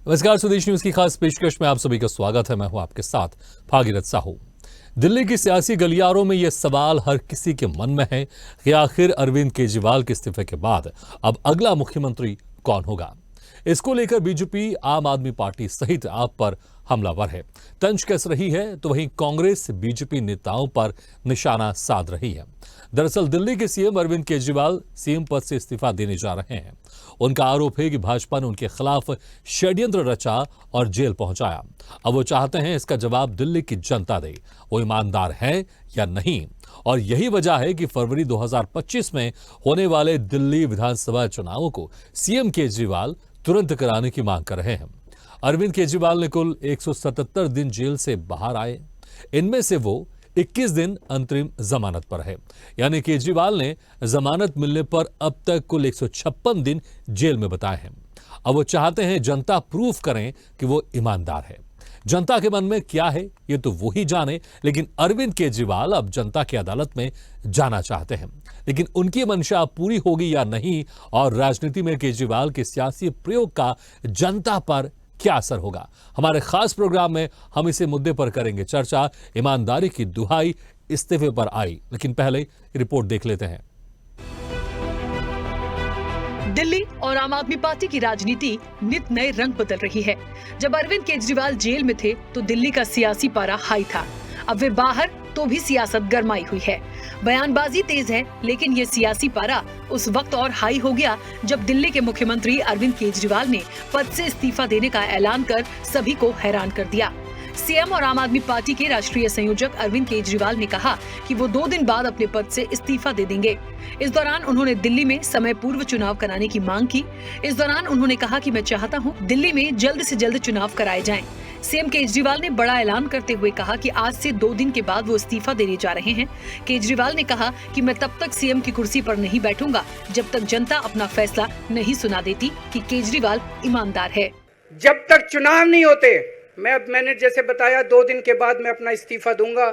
नमस्कार, स्वदेश न्यूज की खास पेशकश में आप सभी का स्वागत है। मैं हूं आपके साथ भागीरथ साहू। दिल्ली की सियासी गलियारों में यह सवाल हर किसी के मन में है कि आखिर अरविंद केजरीवाल के इस्तीफे के बाद अब अगला मुख्यमंत्री कौन होगा। इसको लेकर बीजेपी, आम आदमी पार्टी सहित आप पर हमलावर है, तंज कस रही है, तो वहीं कांग्रेस बीजेपी नेताओं पर निशाना साध रही है। दरअसल दिल्ली के सीएम अरविंद केजरीवाल सीएम पद से इस्तीफा देने जा रहे हैं। उनका आरोप है कि भाजपा ने उनके खिलाफ षड्यंत्र रचा और जेल पहुंचाया। अब वो चाहते हैं इसका जवाब दिल्ली की जनता दे, वो ईमानदार है या नहीं। और यही वजह है कि फरवरी 2025 में होने वाले दिल्ली विधानसभा चुनावों को सीएम केजरीवाल तुरंत कराने की मांग कर रहे हैं। अरविंद केजरीवाल ने कुल 177 दिन जेल से बाहर आए, इनमें से वो 21 दिन अंतरिम जमानत पर है, यानी केजरीवाल ने जमानत मिलने पर अब तक कुल 156 दिन जेल में बताए हैं। अब वो चाहते हैं जनता प्रूफ करें कि वो ईमानदार है। जनता के मन में क्या है ये तो वो ही जाने, लेकिन अरविंद केजरीवाल अब जनता की अदालत में जाना चाहते हैं। लेकिन उनकी मंशा पूरी होगी या नहीं, और राजनीति में केजरीवाल के सियासी प्रयोग का जनता पर क्या असर होगा, हमारे खास प्रोग्राम में हम इसी मुद्दे पर करेंगे चर्चा। ईमानदारी की दुहाई इस्तीफे पर आई, लेकिन पहले रिपोर्ट देख लेते हैं। दिल्ली और आम आदमी पार्टी की राजनीति नित नए रंग बदल रही है। जब अरविंद केजरीवाल जेल में थे तो दिल्ली का सियासी पारा हाई था। अब वे बाहर तो भी सियासत गरमाई हुई है, बयानबाजी तेज है, लेकिन ये सियासी पारा उस वक्त और हाई हो गया जब दिल्ली के मुख्यमंत्री अरविंद केजरीवाल ने पद से इस्तीफा देने का ऐलान कर सभी को हैरान कर दिया। सीएम और आम आदमी पार्टी के राष्ट्रीय संयोजक अरविंद केजरीवाल ने कहा कि वो 2 दिन बाद अपने पद से इस्तीफा दे देंगे। इस दौरान उन्होंने दिल्ली में समय पूर्व चुनाव कराने की मांग की। इस दौरान उन्होंने कहा कि मैं चाहता हूं दिल्ली में जल्द से जल्द चुनाव कराए जाएं। सीएम केजरीवाल ने बड़ा ऐलान करते हुए कहा कि आज से 2 दिन के बाद वो इस्तीफा देने जा रहे हैं। केजरीवाल ने कहा कि मैं तब तक सीएम की कुर्सी पर नहीं बैठूंगा जब तक जनता अपना फैसला नहीं सुना देती कि केजरीवाल ईमानदार है। जब तक चुनाव नहीं होते, मैंने जैसे बताया 2 दिन के बाद मैं अपना इस्तीफा दूंगा।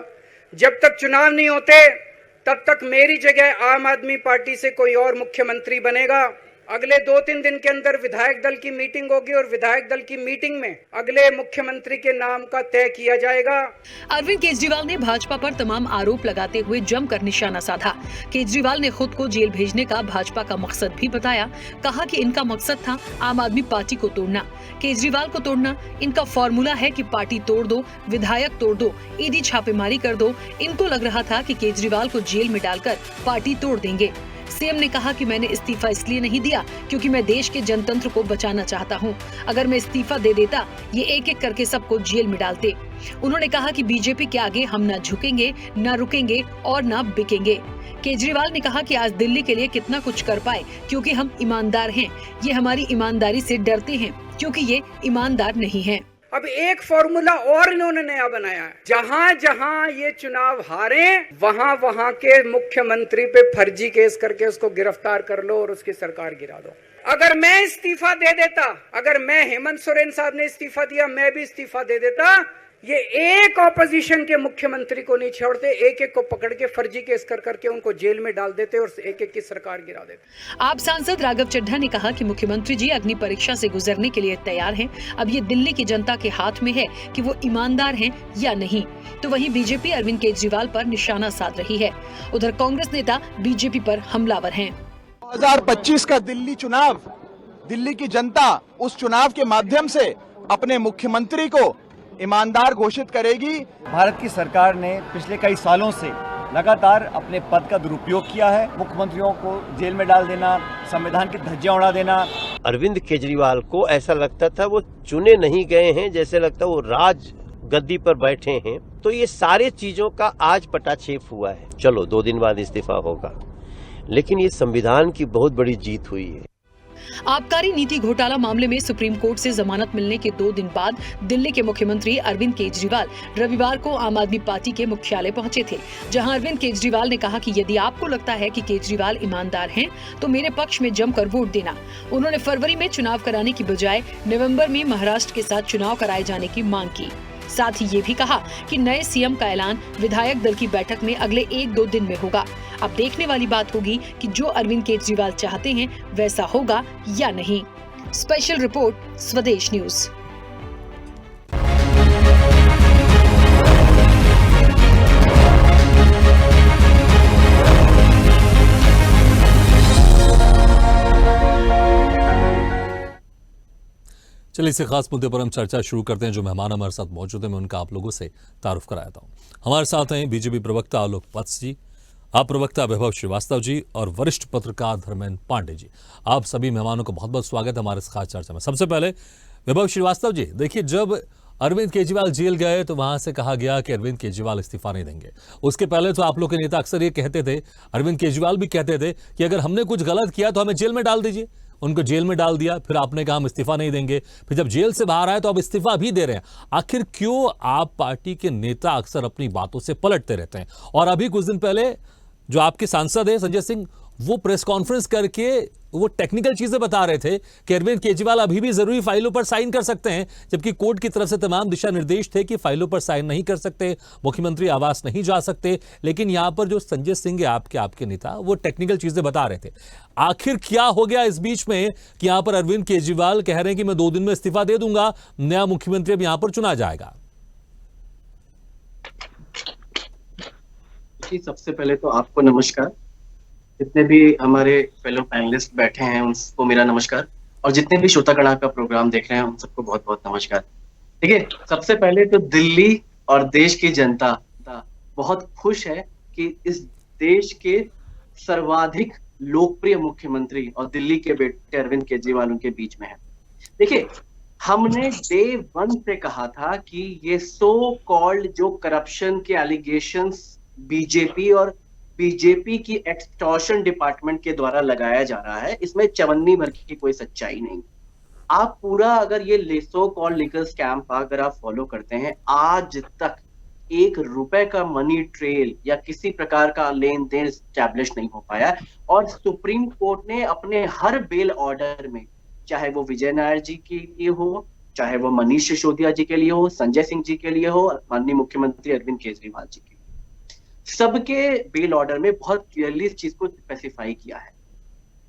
जब तक चुनाव नहीं होते तब तक मेरी जगह आम आदमी पार्टी से कोई और मुख्यमंत्री बनेगा। अगले 2-3 दिन के अंदर विधायक दल की मीटिंग होगी और विधायक दल की मीटिंग में अगले मुख्यमंत्री के नाम का तय किया जाएगा। अरविंद केजरीवाल ने भाजपा पर तमाम आरोप लगाते हुए जमकर निशाना साधा। केजरीवाल ने खुद को जेल भेजने का भाजपा का मकसद भी बताया। कहा कि इनका मकसद था आम आदमी पार्टी को तोड़ना, केजरीवाल को तोड़ना। इनका फॉर्मूला है कि पार्टी तोड़ दो, विधायक तोड़ दो, ईडी छापेमारी कर दो। इनको लग रहा था कि केजरीवाल को जेल में डालकर पार्टी तोड़ देंगे। सीएम ने कहा कि मैंने इस्तीफा इसलिए नहीं दिया क्योंकि मैं देश के जनतंत्र को बचाना चाहता हूं। अगर मैं इस्तीफा दे देता ये एक एक करके सबको जेल में डालते। उन्होंने कहा कि बीजेपी के आगे हम न झुकेंगे, न रुकेंगे और न बिकेंगे। केजरीवाल ने कहा कि आज दिल्ली के लिए कितना कुछ कर पाए क्योंकि हम ईमानदार हैं। ये हमारी ईमानदारी से डरते हैं क्योंकि ये ईमानदार नहीं है। अब एक फॉर्मूला और इन्होंने नया बनाया है। जहां जहां ये चुनाव हारे वहां वहां के मुख्यमंत्री पे फर्जी केस करके उसको गिरफ्तार कर लो और उसकी सरकार गिरा दो। अगर मैं इस्तीफा दे देता, अगर मैं हेमंत सोरेन साहब ने इस्तीफा दिया, मैं भी इस्तीफा दे देता, ये एक ऑपोजिशन के मुख्यमंत्री को नहीं छोड़ते, एक एक को पकड़ के फर्जी केस कर करके उनको जेल में डाल देते और एक एक की सरकार गिरा देते। आप सांसद राघव चड्ढा ने कहा कि मुख्यमंत्री जी अग्नि परीक्षा से गुजरने के लिए तैयार हैं। अब ये दिल्ली की जनता के हाथ में है कि वो ईमानदार हैं या नहीं। तो वहीं बीजेपी अरविंद केजरीवाल पर निशाना साध रही है। उधर कांग्रेस नेता बीजेपी पर हमलावर हैं। 2025 का दिल्ली चुनाव, दिल्ली की जनता उस चुनाव के माध्यम से अपने मुख्यमंत्री को ईमानदार घोषित करेगी। भारत की सरकार ने पिछले कई सालों से लगातार अपने पद का दुरुपयोग किया है। मुख्यमंत्रियों को जेल में डाल देना, संविधान की धज्जियां उड़ा देना। अरविंद केजरीवाल को ऐसा लगता था वो चुने नहीं गए हैं, जैसे लगता वो राज गद्दी पर बैठे हैं। तो ये सारे चीजों का आज पटाक्षेप हुआ है। चलो 2 दिन बाद इस्तीफा होगा, लेकिन ये संविधान की बहुत बड़ी जीत हुई है। आबकारी नीति घोटाला मामले में सुप्रीम कोर्ट से जमानत मिलने के 2 दिन बाद दिल्ली के मुख्यमंत्री अरविंद केजरीवाल रविवार को आम आदमी पार्टी के मुख्यालय पहुंचे थे, जहां अरविंद केजरीवाल ने कहा कि यदि आपको लगता है कि केजरीवाल ईमानदार हैं, तो मेरे पक्ष में जमकर वोट देना। उन्होंने फरवरी में चुनाव कराने की बजाय नवंबर में महाराष्ट्र के साथ चुनाव कराए जाने की मांग की। साथ ही ये भी कहा कि नए सीएम का ऐलान विधायक दल की बैठक में अगले 1-2 दिन में होगा। अब देखने वाली बात होगी कि जो अरविंद केजरीवाल चाहते हैं वैसा होगा या नहीं। स्पेशल रिपोर्ट स्वदेश न्यूज। चलिए इसी खास मुद्दे पर हम चर्चा शुरू करते हैं। जो मेहमान हमारे साथ मौजूद हैं मैं उनका आप लोगों से तारुफ कराता हूं। हमारे साथ हैं बीजेपी प्रवक्ता आलोक वत्स जी, आप प्रवक्ता वैभव श्रीवास्तव जी और वरिष्ठ पत्रकार धर्मेंद्र पांडे जी। आप सभी मेहमानों का बहुत बहुत स्वागत है हमारे इस खास चर्चा में। सबसे पहले वैभव श्रीवास्तव जी, देखिए जब अरविंद केजरीवाल जेल गए तो वहां से कहा गया कि अरविंद केजरीवाल इस्तीफा नहीं देंगे। उसके पहले तो आप लोग के नेता अक्सर ये कहते थे, अरविंद केजरीवाल भी कहते थे कि अगर हमने कुछ गलत किया तो हमें जेल में डाल दीजिए। उनको जेल में डाल दिया, फिर आपने कहा हम इस्तीफा नहीं देंगे, फिर जब जेल से बाहर आए तो अब इस्तीफा भी दे रहे हैं। आखिर क्यों आप पार्टी के नेता अक्सर अपनी बातों से पलटते रहते हैं? और अभी कुछ दिन पहले जो आपके सांसद है संजय सिंह, वो प्रेस कॉन्फ्रेंस करके वो टेक्निकल चीजें बता रहे थे कि अरविंद केजरीवाल अभी भी जरूरी फाइलों पर साइन कर सकते हैं, जबकि कोर्ट की तरफ से तमाम दिशा निर्देश थे कि फाइलों पर साइन नहीं कर सकते, मुख्यमंत्री आवास नहीं जा सकते। लेकिन यहां पर जो संजय सिंह है आपके नेता, वो टेक्निकल चीजें बता रहे थे। आखिर क्या हो गया इस बीच में कि यहां पर अरविंद केजरीवाल कह रहे हैं कि मैं 2 दिन में इस्तीफा दे दूंगा, नया मुख्यमंत्री अब यहां पर चुना जाएगा? सबसे पहले तो आपको नमस्कार, जितने भी हमारे फेलो पैनलिस्ट बैठे हैं उनको मेरा नमस्कार, और जितने भी श्रोतागण का प्रोग्राम देख रहे हैं उन सबको बहुत बहुत नमस्कार। देखिए, सबसे पहले तो दिल्ली और देश की जनता बहुत खुश है कि इस देश के सर्वाधिक लोकप्रिय मुख्यमंत्री और दिल्ली के बेटे अरविंद केजरीवाल उनके बीच में है। देखिए, हमने डे 1 से कहा था कि ये सो कॉल्ड जो करप्शन के एलिगेशंस बीजेपी और बीजेपी की एक्सटॉर्शन डिपार्टमेंट के द्वारा लगाया जा रहा है, इसमें चवन्नी भर की कोई सच्चाई नहीं। आप पूरा अगर ये सो कॉल्ड लीगल स्कैम अगर आप फॉलो करते हैं, आज तक 1 रुपए का मनी ट्रेल या किसी प्रकार का लेन देन स्टैब्लिश नहीं हो पाया। और सुप्रीम कोर्ट ने अपने हर बेल ऑर्डर में, चाहे वो विजय नायर जी के लिए हो, चाहे वो मनीष सिसोदिया जी के लिए हो, संजय सिंह जी के लिए हो, माननीय मुख्यमंत्री अरविंद केजरीवाल जी के, सबके बेल ऑर्डर में बहुत क्लियरली इस चीज को स्पेसिफाई किया है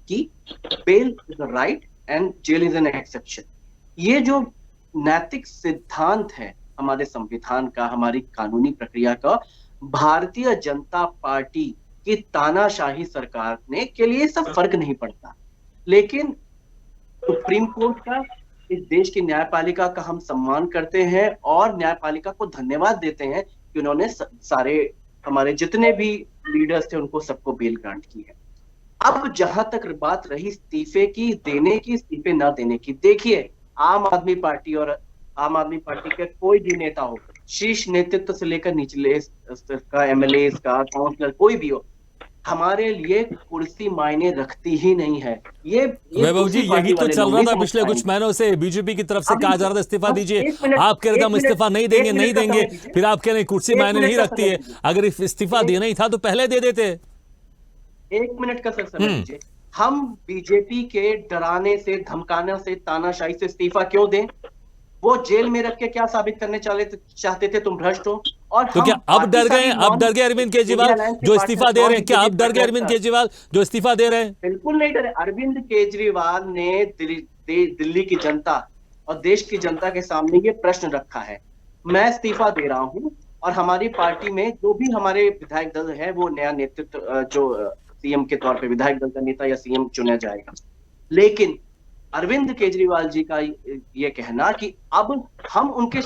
कि bail is a right and jail is an exception. ये जो नैतिक सिद्धांत है हमारे संविधान का, हमारी कानूनी प्रक्रिया का, भारतीय जनता पार्टी की तानाशाही सरकार ने के लिए सब फर्क नहीं पड़ता। लेकिन सुप्रीम कोर्ट का, इस देश की न्यायपालिका का हम सम्मान करते हैं और न्यायपालिका को धन्यवाद देते हैं कि उन्होंने सारे हमारे जितने भी लीडर्स थे उनको सबको बेल ग्रांट की है। अब जहां तक बात रही इस्तीफे की देने की, इस्तीफे ना देने की, देखिए आम आदमी पार्टी और आम आदमी पार्टी के कोई भी नेता हो, शीर्ष नेतृत्व से लेकर निचले स्तर का, एमएलए का, काउंसलर, कोई भी हो, हमारे लिए कुर्सी मायने रखती ही नहीं है। ये वैभव जी, यही तो चल रहा था पिछले कुछ महीनों से। बीजेपी की तरफ से कहा जा रहा था इस्तीफा दीजिए, आप कह रहे थे हम इस्तीफा नहीं देंगे, फिर आप कह रहे कुर्सी मायने नहीं रखती है। अगर इस्तीफा देना ही था तो पहले दे देते। 1 मिनट का समय दीजिए। हम बीजेपी के डराने से, धमकाने से, तानाशाही से इस्तीफा क्यों दें? वो जेल में रख के क्या साबित करने चाहते थे? तुम भ्रष्ट हो। और तो क्या अब डर गए अरविंद केजरीवाल जो इस्तीफा दे रहे हैं? क्या अब डर गए अरविंद केजरीवाल जो इस्तीफा दे रहे हैं? बिल्कुल नहीं डरे। अरविंद केजरीवाल ने दिल्ली की जनता और देश की जनता के सामने ये प्रश्न रखा है, मैं इस्तीफा दे रहा हूं और हमारी पार्टी में जो भी हमारे विधायक दल है वो नया नेतृत्व, जो सीएम के तौर पे विधायक दल का नेता या सीएम चुना जाएगा। लेकिन अरविंद केजरीवाल जी का ये कहना कि अब हम उनके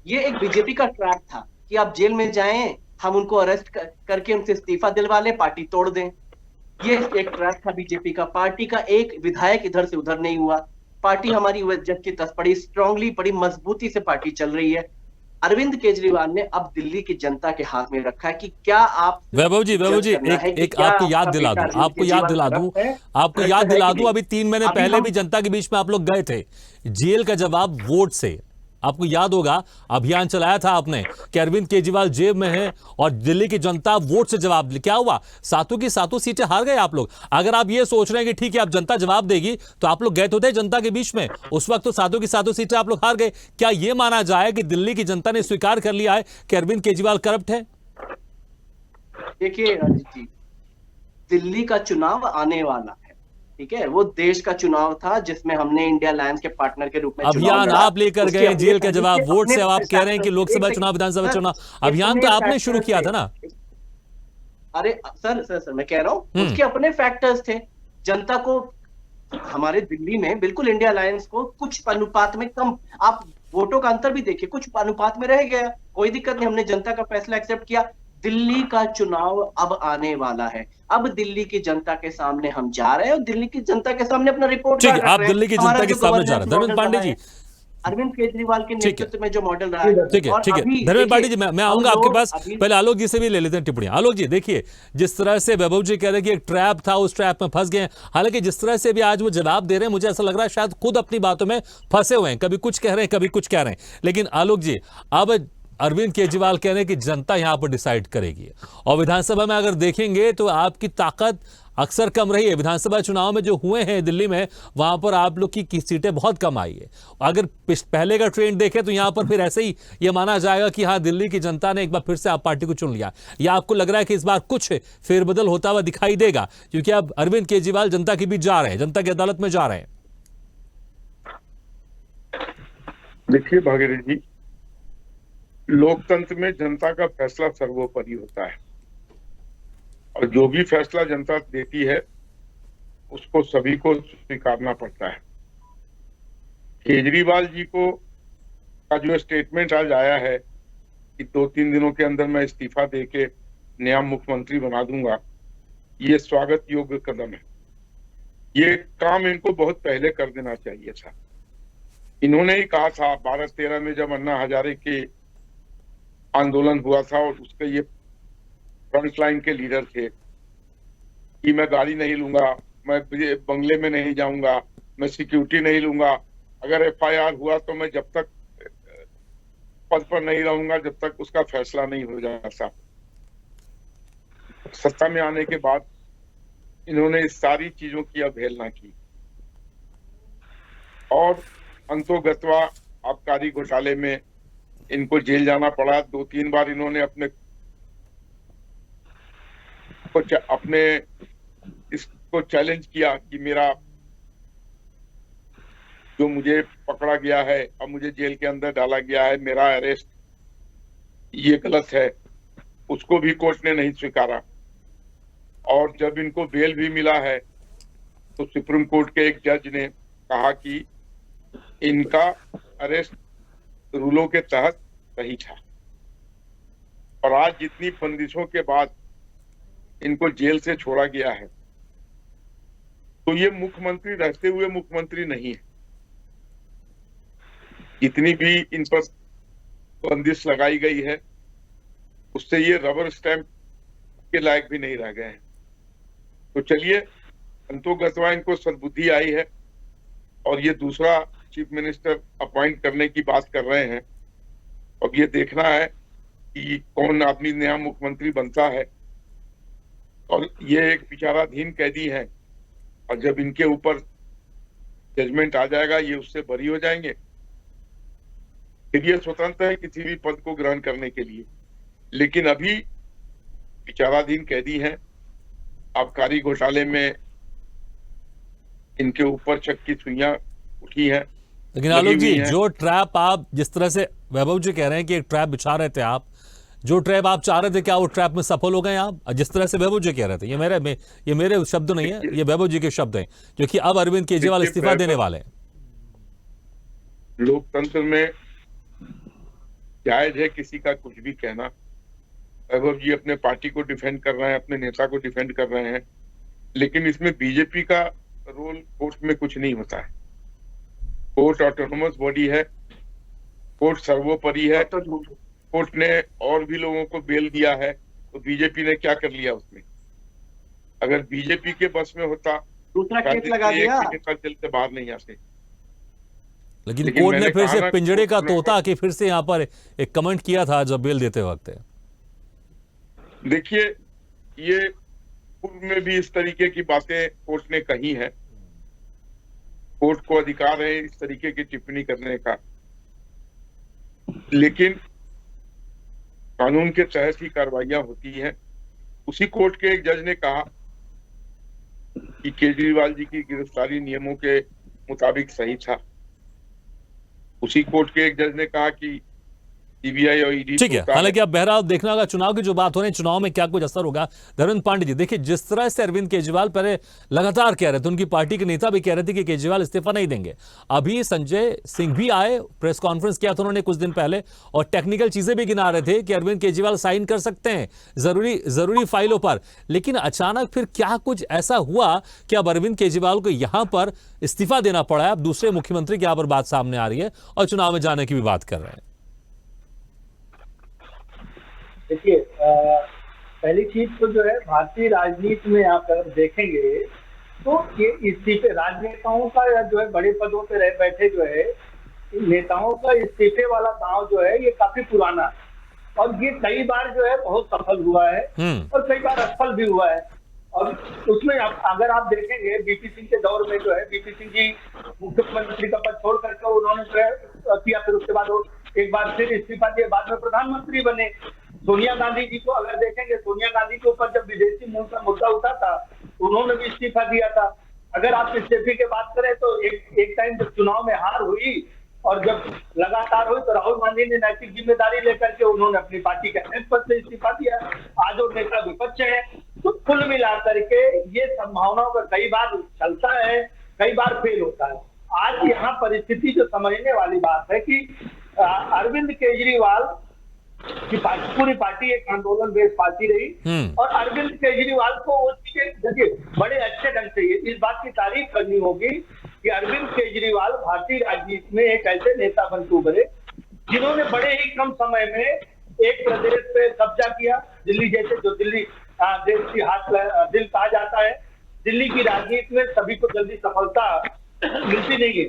ये एक बीजेपी का ट्रैप था कि आप जेल में जाएं, हम उनको अरेस्ट करके उनसे इस्तीफा दिलवा लें, पार्टी तोड़ दें। ये एक ट्रैप था बीजेपी का। पार्टी का एक विधायक इधर से उधर नहीं हुआ। पार्टी हमारी जब की तस बड़ी स्ट्रांगली, बड़ी मजबूती से पार्टी चल रही है। अरविंद केजरीवाल ने अब दिल्ली की जनता के हाथ में रखा है कि क्या आप वैभव जी एक आपको याद दिला दूं अभी 3 महीने पहले भी जनता के बीच में आप लोग गए थे। जेल का जवाब वोट से, आपको याद होगा अभियान चलाया था आपने कि अरविंद केजरीवाल जेब में है और दिल्ली की जनता वोट से जवाब दे। क्या हुआ? 7 की 7 सीटें हार गए आप लोग। अगर आप ये सोच रहे हैं कि ठीक है अब जनता जवाब देगी, तो आप लोग गए तो थे जनता के बीच में, उस वक्त तो 7 की 7 सीटें आप लोग हार गए। क्या यह माना जाए कि दिल्ली की जनता ने स्वीकार कर लिया है कि अरविंद केजरीवाल करप्ट है? देखिए राजीव जी, दिल्ली का चुनाव आने वाला है ठीक है, वो देश का चुनाव था जिसमें हमने इंडिया अलायंस के पार्टनर के रूप में चुनाव अभियान लड़ा। आप लेकर उसके गए अपने जेल का तरीके, जवाब वोट से, अब अपने आप कह रहे हैं कि फैक्टर- लोकसभा एक चुनाव, विधानसभा सर, चुनाव अभियान तो अपने आपने शुरू फैक्टर किया था थे। ना। अरे सर मैं कह रहा हूँ उसके अपने फैक्टर्स थे। जनता को हमारे दिल्ली में बिल्कुल इंडिया अलायंस को कुछ अनुपात में कम, आप वोटों का अंतर भी देखिए, कुछ अनुपात में रह गया, कोई दिक्कत नहीं, हमने जनता का फैसला एक्सेप्ट किया। दिल्ली का चुनाव अब आने वाला है, अब दिल्ली की जनता के सामने हम जा रहे हैं और दिल्ली की जनता के सामने अपना रिपोर्ट ठीक कार्ड है, रख आप रहे हैं। दिल्ली की हमारा जनता के जो सामने जा रहे हैं। गवर्नेंस धर्मेंद्र मॉडल पांडे रहा जी, है, अरविंद केजरीवाल के ठीक है। नेतृत्व में जो मॉडल रहा है, ठीक है, और ठीक है। अभी धर्मेंद्र पांडे देखिए, जी, मैं हम आऊंगा आपके लोग पास, अभी पहले आलोक जी से भी ले लेते हैं टिप्पणी। आलोक जी, देखिए जिस तरह से वैभव जी कह रहे हैं कि एक ट्रैप था, उस ट्रैप में फंस गए हैं, हालांकि जिस तरह से भी आज वो जवाब दे रहे हैं, मुझे ऐसा लग रहा है शायद खुद अपनी बातों में फंसे हुए हैं, कभी कुछ कह रहे हैं, कभी कुछ कह रहे हैं। लेकिन आलोक जी, अब अरविंद केजरीवाल कह रहे हैं कि जनता यहां पर डिसाइड करेगी, और विधानसभा में अगर देखेंगे तो आपकी ताकत अक्सर कम रही है। विधानसभा चुनाव में जो हुए हैं दिल्ली में, वहां पर आप लोग की सीटें बहुत कम आई है। अगर पहले का ट्रेंड देखें तो यहां पर फिर ऐसे ही यह माना जाएगा कि हाँ, दिल्ली की जनता ने एक बार फिर से आप पार्टी को चुन लिया, या आपको लग रहा है कि इस बार कुछ फेरबदल होता हुआ दिखाई देगा, क्योंकि अब अरविंद केजरीवाल जनता के बीच जा रहे हैं, जनता की अदालत में जा रहे हैं? देखिए भागीरथ जी, लोकतंत्र में जनता का फैसला सर्वोपरि होता है, और जो भी फैसला जनता देती है उसको सभी को स्वीकारना पड़ता है। केजरीवाल जी को का जो स्टेटमेंट आज आया है कि 2-3 दिनों के अंदर मैं इस्तीफा देके नया मुख्यमंत्री बना दूंगा, ये स्वागत योग्य कदम है। ये काम इनको बहुत पहले कर देना चाहिए था। इन्होंने ही कहा था 12-13 में, जब अन्ना हजारे के आंदोलन हुआ था और उसके ये फ्रंट लाइन के लीडर थे, कि मैं गाड़ी नहीं लूंगा, मैं बंगले में नहीं जाऊंगा, मैं सिक्योरिटी नहीं लूंगा, अगर एफआईआर हुआ तो मैं जब तक पद पर नहीं रहूंगा जब तक उसका फैसला नहीं हो जाता। सत्ता में आने के बाद इन्होंने इस सारी चीजों की अवहेलना की, और अंतोगत्वा आबकारी घोटाले में इनको जेल जाना पड़ा। 2-3 बार इन्होंने अपने इसको चैलेंज किया कि मेरा जो मुझे पकड़ा गया है, अब मुझे जेल के अंदर डाला गया है, मेरा अरेस्ट ये गलत है, उसको भी कोर्ट ने नहीं स्वीकारा। और जब इनको बेल भी मिला है तो सुप्रीम कोर्ट के एक जज ने कहा कि इनका अरेस्ट रूलों के तहत सही था। और आज जितनी बंदिशों के बाद इनको जेल से छोड़ा गया है, तो ये मुख्यमंत्री रहते हुए मुख्यमंत्री नहीं है। जितनी भी इन पर बंदिश लगाई गई है, उससे ये रबर स्टैंप के लायक भी नहीं रह गए हैं। तो चलिए, अंतोगत्वा इनको सद्बुद्धि आई है और ये दूसरा चीफ मिनिस्टर अपॉइंट करने की बात कर रहे हैं। अब ये देखना है कि कौन आदमी नया मुख्यमंत्री बनता है। और ये एक विचाराधीन कैदी हैं, और जब इनके ऊपर जजमेंट आ जाएगा ये उससे बरी हो जाएंगे, फिर ये स्वतंत्र है किसी भी पद को ग्रहण करने के लिए। लेकिन अभी विचाराधीन कैदी हैं। आबकारी घोटाले में इनके ऊपर शक की सुइयां उठी हैं। लेकिन आलोक जी, जो ट्रैप आप जिस तरह से वैभव जी कह रहे हैं कि एक ट्रैप बिछा रहे थे आप, जो ट्रैप आप चाह रहे थे, क्या वो ट्रैप में सफल हो गए आप? जिस तरह से वैभव जी कह रहे थे, ये मेरे शब्द नहीं है, ये वैभव जी के शब्द हैं, जो कि अब अरविंद केजरीवाल इस्तीफा देने वाले हैं। लोकतंत्र में जायज है किसी का कुछ भी कहना। वैभव जी अपने पार्टी को डिफेंड कर रहे हैं, अपने नेता को डिफेंड कर रहे हैं, लेकिन इसमें बीजेपी का रोल कोर्ट में कुछ नहीं होता है। कोर्ट ऑटोनोमस बॉडी है, कोर्ट सर्वोपरि है। कोर्ट ने और भी लोगों को बेल दिया है, तो बीजेपी ने क्या कर लिया उसमें? अगर बीजेपी के बस में होता, दूसरा केस लगा दिया, जेल से बाहर नहीं आते। लेकिन कोर्ट ने फिर से पिंजड़े का तोता कि फिर से यहाँ पर एक कमेंट किया था जब बेल देते वक्त। देखिए, ये पूर्व में भी इस तरीके की बातें कोर्ट ने कही हैं। कोर्ट को अधिकार है इस तरीके की टिप्पणी करने का, लेकिन कानून के तहत ही कार्रवाइयां होती हैं। उसी कोर्ट के एक जज ने कहा कि केजरीवाल जी की गिरफ्तारी नियमों के मुताबिक सही था। उसी कोर्ट के एक जज ने कहा कि सीबीआई और ईडी ठीक है, हालांकि अब बहरहाल देखना होगा चुनाव की जो बात हो रही है, चुनाव में क्या कुछ असर होगा। धर्मेंद्र पांडे जी, देखिए जिस तरह से अरविंद केजरीवाल पहले लगातार कह रहे थे, उनकी पार्टी के नेता भी कह रहे थे कि केजरीवाल इस्तीफा नहीं देंगे। अभी संजय सिंह भी आए, प्रेस कॉन्फ्रेंस किया था उन्होंने कुछ दिन पहले, और टेक्निकल चीजें भी गिना रहे थे कि अरविंद केजरीवाल साइन कर सकते हैं जरूरी फाइलों पर। लेकिन अचानक फिर क्या कुछ ऐसा हुआ कि अब अरविंद केजरीवाल को यहां पर इस्तीफा देना पड़ा है। अब दूसरे मुख्यमंत्री की यहां पर बात सामने आ रही है और चुनाव में जाने की भी बात कर रहे हैं। देखिए, पहली चीज तो जो है भारतीय राजनीति में आप अगर देखेंगे तो ये इस्तीफे राजनेताओं का या जो है बड़े पदों पे रह बैठे जो है नेताओं का इस्तीफे वाला दांव जो है ये काफी पुराना है और ये कई बार जो है बहुत सफल हुआ है और कई बार असफल भी हुआ है। और उसमें अगर आप देखेंगे बीपी सिंह के दौर में जो है बीपी सिंह जी मुख्यमंत्री का पद छोड़ करके उन्होंने जो है किया, फिर उसके बाद वो एक बार फिर इस्तीफा दिए, बाद में प्रधानमंत्री बने। सोनिया गांधी जी को अगर देखेंगे, सोनिया गांधी के ऊपर जब विदेशी मूल का मुद्दा उठा था उन्होंने भी इस्तीफा दिया था। अगर आप इस्तीफे की बात करें तो एक टाइम जब चुनाव में हार हुई और जब लगातार हुई तो राहुल गांधी ने नैतिक जिम्मेदारी लेकर के उन्होंने अपनी पार्टी के अध्यक्ष पद से इस्तीफा दिया। आज वो नेता विपक्ष है। तो कुल मिलाकर के ये संभावनाओं का कई बार चलता है, कई बार फेल होता है। आज यहाँ परिस्थिति जो समझने वाली बात है कि अरविंद केजरीवाल की पूरी पार्टी एक आंदोलन बेस्ड पार्टी रही और अरविंद केजरीवाल को वो चीजें देखिए बड़े अच्छे ढंग से इस बात की तारीफ करनी होगी कि अरविंद केजरीवाल भारतीय राजनीति में एक ऐसे नेता बन के उभरे जिन्होंने बड़े ही कम समय में एक प्रदेश पे कब्जा किया। दिल्ली जैसे, जो दिल्ली देश की दिल कहा जाता है, दिल्ली की राजनीति में सभी को जल्दी सफलता मिलती नहीं है।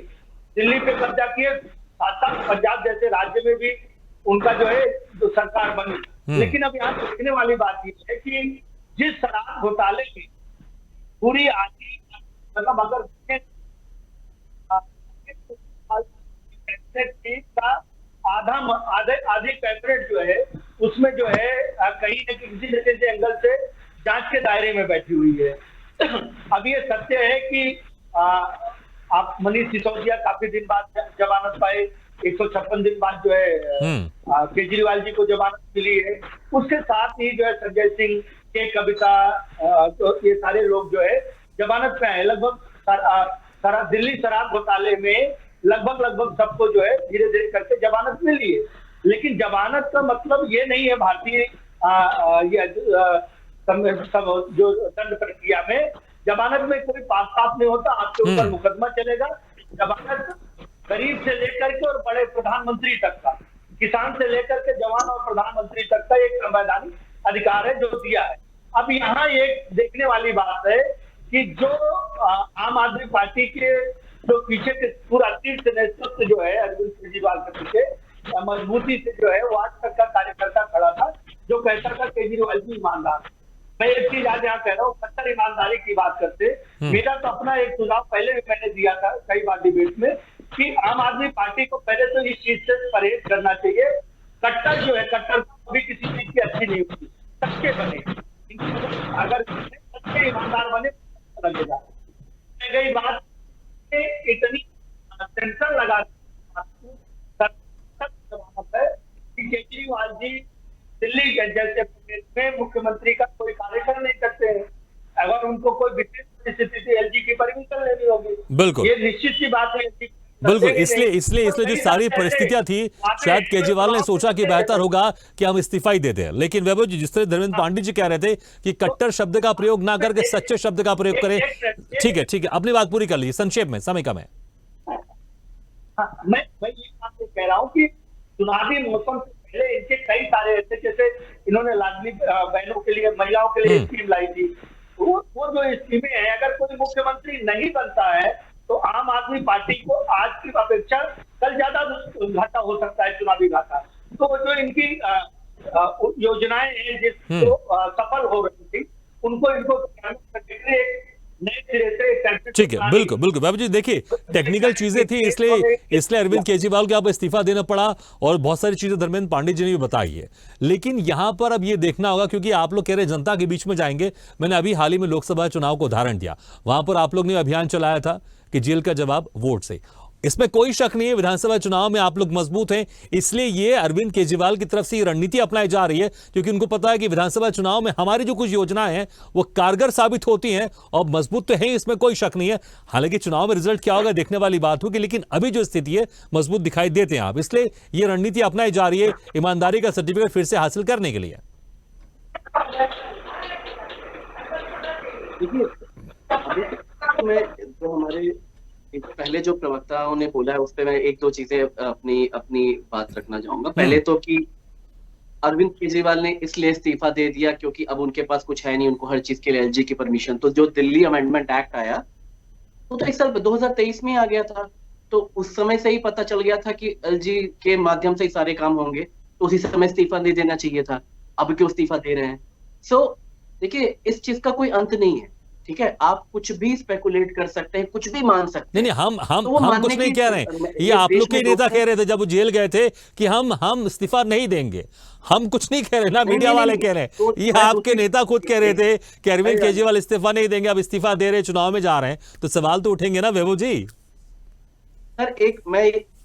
दिल्ली पे कब्जा किए, साथ साथ पंजाब जैसे राज्य में भी उनका जो है जो सरकार बनी। लेकिन अब यहाँ देखने वाली बात ये है कि जिस शराब घोटाले में पूरी आधी मतलब अगर का आधी कैबिनेट जो है उसमें जो है कहीं न किसी न किसी एंगल से जांच के दायरे में बैठी हुई है। अब ये सत्य है कि आप मनीष सिसोदिया काफी दिन बाद जमानत पाए, 156 दिन बाद जो है केजरीवाल जी को जमानत मिली है। उसके साथ ही जो है संजय सिंह के कविता तो ये सारे लोग जो है जमानत पे आए। लगभग सारा दिल्ली शराब घोटाले में लगभग सबको जो है धीरे धीरे करके जमानत मिली है। लेकिन जमानत का मतलब ये नहीं है भारतीय जो दंड प्रक्रिया में जमानत में कोई पास साफ नहीं होता, आपके ऊपर मुकदमा चलेगा। जमानत गरीब से लेकर के और बड़े प्रधानमंत्री तक का, किसान से लेकर के जवान और प्रधानमंत्री तक का एक संवैधानिक अधिकार है जो दिया है। अब यहाँ एक देखने वाली बात है कि जो आम आदमी पार्टी के जो पीछे के पूरा शीर्ष नेतृत्व जो है अरविंद केजरीवाल के पीछे मजबूती से जो है वो आज तक का कार्यकर्ता खड़ा था जो कहता था केजरीवाल जी ईमानदार। मैं एक चीज आज यहाँ कह रहा हूँ, कट्टर ईमानदारी की बात करते मेरा तो अपना एक सुझाव पहले भी मैंने दिया था कई बार डिबेट में कि आम आदमी पार्टी को पहले तो इस चीज से परहेज करना चाहिए। कट्टर जो है, कट्टर कभी किसी चीज की अच्छी नहीं होती, सच्चे बने। अगर सच्चे ईमानदार बने लगेगा। गई बात इतनी टेंशन लगा है कि केजरीवाल जी दिल्ली जैसे में मुख्यमंत्री का कोई कार्यक्रम नहीं करते हैं। अगर उनको कोई विशेष परिस्थिति थी एलजी की परमिशन लेनी होगी, बिल्कुल ये निश्चित सी बात है। बिल्कुल, इसलिए जो सारी परिस्थितियां थी शायद केजरीवाल ने सोचा कि बेहतर होगा कि हम इस्तीफा ही दे दें। लेकिन वैभव जी, जिस तरह धर्मेंद्र पांडे जी कह रहे थे कि कट्टर शब्द का प्रयोग ना करके सच्चे शब्द का प्रयोग करें। ठीक है, अपनी बात पूरी कर लीजिए, संक्षेप में, समय कम है। मैं ये बात कह रहा हूँ कि चुनावी मौसम से पहले इनके कई सारे ऐसे, जैसे इन्होंने लाडली बहनों के लिए, महिलाओं के लिए स्कीम लाई थी। वो जो स्कीमें हैं, अगर कोई मुख्यमंत्री नहीं बनता है तो आम आदमी पार्टी को आज की अपेक्षा कल ज्यादा घाटा हो सकता है, चुनावी घाटा। तो जो इनकी योजनाएं हैं जिसको सफल हो रही थी, इनको नए सिरे से कैबिनेट ठीक है, बिल्कुल बिल्कुल बाबू जी, देखिए टेक्निकल चीजें थी, इसलिए अरविंद केजरीवाल को आप इस्तीफा देना पड़ा, और बहुत सारी चीजें धर्मेंद्र पांडे जी ने भी बताई है। लेकिन यहां पर अब ये देखना होगा, क्योंकि आप लोग कह रहे हैं जनता के बीच में जाएंगे। मैंने अभी हाल ही में लोकसभा चुनाव को उदाहरण दिया, वहां पर आप लोग ने अभियान चलाया था कि जेल का जवाब वोट से। इसमें कोई शक नहीं है, विधानसभा चुनाव में आप लोग मजबूत हैं, इसलिए ये अरविंद केजरीवाल की तरफ से ये रणनीति अपनाई जा रही है, क्योंकि उनको पता है कि विधानसभा चुनाव में हमारी जो कुछ योजनाएं हैं वो कारगर साबित होती हैं, और मजबूत तो है, इसमें कोई शक नहीं है। हालांकि चुनाव में रिजल्ट क्या होगा देखने वाली बात होगी, लेकिन अभी जो स्थिति है मजबूत दिखाई देते हैं आप, इसलिए ये रणनीति अपनाई जा रही है ईमानदारी का सर्टिफिकेट फिर से हासिल करने के लिए। देखिए, अभी मैं जो हमारे पहले जो प्रवक्ताओं ने बोला है उस पर मैं एक दो चीजें अपनी बात रखना चाहूंगा। पहले तो कि अरविंद केजरीवाल ने इसलिए इस्तीफा दे दिया क्योंकि अब उनके पास कुछ है नहीं, उनको हर चीज के लिए एलजी की परमिशन। तो जो दिल्ली अमेंडमेंट एक्ट आया तो इस साल 2023 में आ गया था, तो उस समय से ही पता चल गया था कि एलजी के माध्यम से ही सारे काम होंगे, तो उसी समय इस्तीफा दे देना चाहिए था। अब क्यों इस्तीफा दे रहे हैं? देखिए, इस चीज का कोई अंत नहीं है, ठीक है। आप कुछ भी स्पेकुलेट कर सकते हैं, कुछ भी मान सकते हैं। नहीं, हम कुछ नहीं कह रहे हैं, ये आप लोग के नेता कह रहे थे जब वो जेल गए थे कि हम इस्तीफा नहीं देंगे। हम कुछ नहीं कह रहे ना, मीडिया वाले कह रहे हैं। ये आपके नेता खुद कह रहे थे कि अरविंद केजरीवाल इस्तीफा नहीं देंगे, अब इस्तीफा दे रहे, चुनाव में जा रहे हैं, तो सवाल तो उठेंगे ना वैभव जी। सर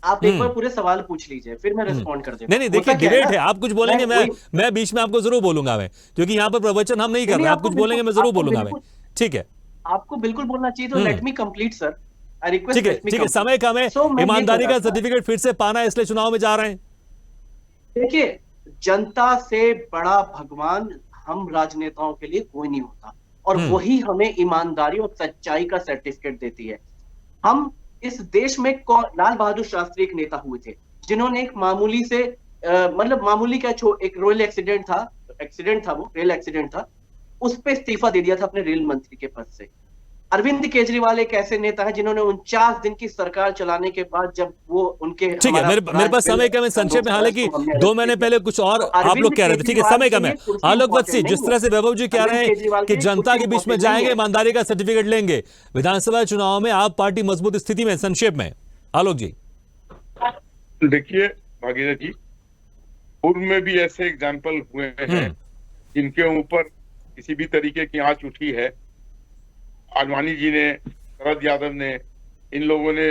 आप एक बार पूरे सवाल पूछ लीजिए, फिर मैं रिस्पॉन्ड कर देता हूं। नहीं, देखिए डिबेट है, आप कुछ बोलेंगे, मैं बीच में आपको जरूर बोलूंगा, मैं, क्योंकि यहाँ पर प्रवचन हम नहीं कर रहे, आप कुछ बोलेंगे मैं जरूर बोलूंगा मैं, ठीक है। आपको बिल्कुल बोलना चाहिए, तो let me complete sir, I request. ठीक है, समय कम है, ईमानदारी का सर्टिफिकेट फिर से पाना है, इसलिए चुनाव में जा रहे हैं। देखिए, जनता से बड़ा भगवान हम राजनेताओं के लिए कोई नहीं होता, और वही हमें ईमानदारी और सच्चाई का सर्टिफिकेट देती है। हम इस देश में लाल बहादुर शास्त्री एक नेता हुए थे जिन्होंने एक मामूली से मामूली का एक रेल एक्सीडेंट था, वो रेल एक्सीडेंट था, उस पे इस्तीफा दे दिया था अपने रेल मंत्री के पद से। अरविंद केजरीवाल एक ऐसे नेता है जिन्होंने 49 दिन की सरकार चलाने के बाद, जब वो उनके, ठीक है, मेरे पास समय कम है, संक्षेप में, हालांकि 2 महीने पहले कुछ और आप लोग कह रहे थे, ठीक है, समय कम है। आलोक वत्सी, जिस तरह से वैभव जी कह रहे हैं कि जनता के बीच में जाएंगे, ईमानदारी का सर्टिफिकेट लेंगे, विधानसभा चुनाव में आप पार्टी मजबूत स्थिति में, संक्षेप में आलोक जी। देखिए भागीरथ जी, पूर्व में भी ऐसे एग्जाम्पल हुए हैं जिनके ऊपर किसी भी तरीके की आंच उठी है। आडवाणी जी ने, शरद यादव ने, इन लोगों ने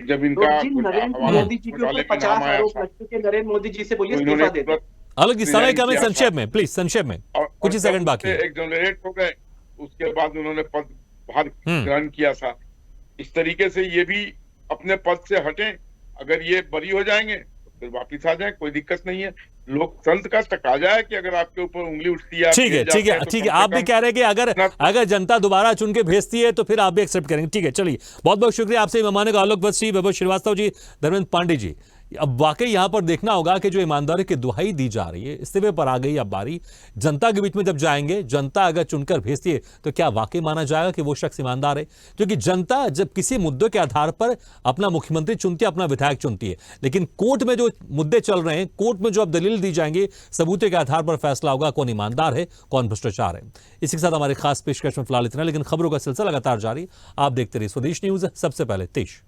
जब इनका नरेंद्र मोदी जी के ऊपर 50 आरोप लग चुके, नरेंद्र मोदी जी से बोलिए इस्तीफा दे दो। आलोक जी, समय कम है, संक्षेप में प्लीज, संक्षेप में, कुछ ही सेकंड बाकी है। एक्सोनरेट हो गए, उसके बाद उन्होंने पद भार ग्रहण किया था। इस तरीके से ये भी अपने पद से हटें, अगर ये बरी हो जाएंगे तो फिर वापिस आ जाए, कोई दिक्कत नहीं है। लोकतंत्र का तकाजा है कि अगर आपके ऊपर उंगली उठती है, ठीक है, आप भी कह रहे हैं कि अगर जनता दोबारा चुन के भेजती है तो फिर आप भी एक्सेप्ट करेंगे, ठीक है। चलिए, बहुत बहुत शुक्रिया आपसे मेहमानों का, आलोक वत्सी, वैभव श्रीवास्तव जी, धर्मेंद्र पांडे जी। अब वाकई यहां पर देखना होगा कि जो ईमानदारी की दुहाई दी जा रही है, इस्तीफे पर आ गई अब बारी, जनता के बीच में जब जाएंगे, जनता अगर चुनकर भेजती है तो क्या वाकई माना जाएगा कि वो शख्स ईमानदार है? क्योंकि जनता जब किसी मुद्दों के आधार पर अपना मुख्यमंत्री चुनती है, अपना विधायक चुनती है, लेकिन कोर्ट में जो मुद्दे चल रहे हैं, कोर्ट में जो अब दलील दी जाएंगी, सबूतों के आधार पर फैसला होगा कौन ईमानदार है, कौन भ्रष्टाचार है। इसी के साथ हमारे खास पेशकश में फिलहाल इतना, लेकिन खबरों का सिलसिला लगातार जारी। आप देखते रहिए स्वदेश न्यूज, सबसे पहले तेज।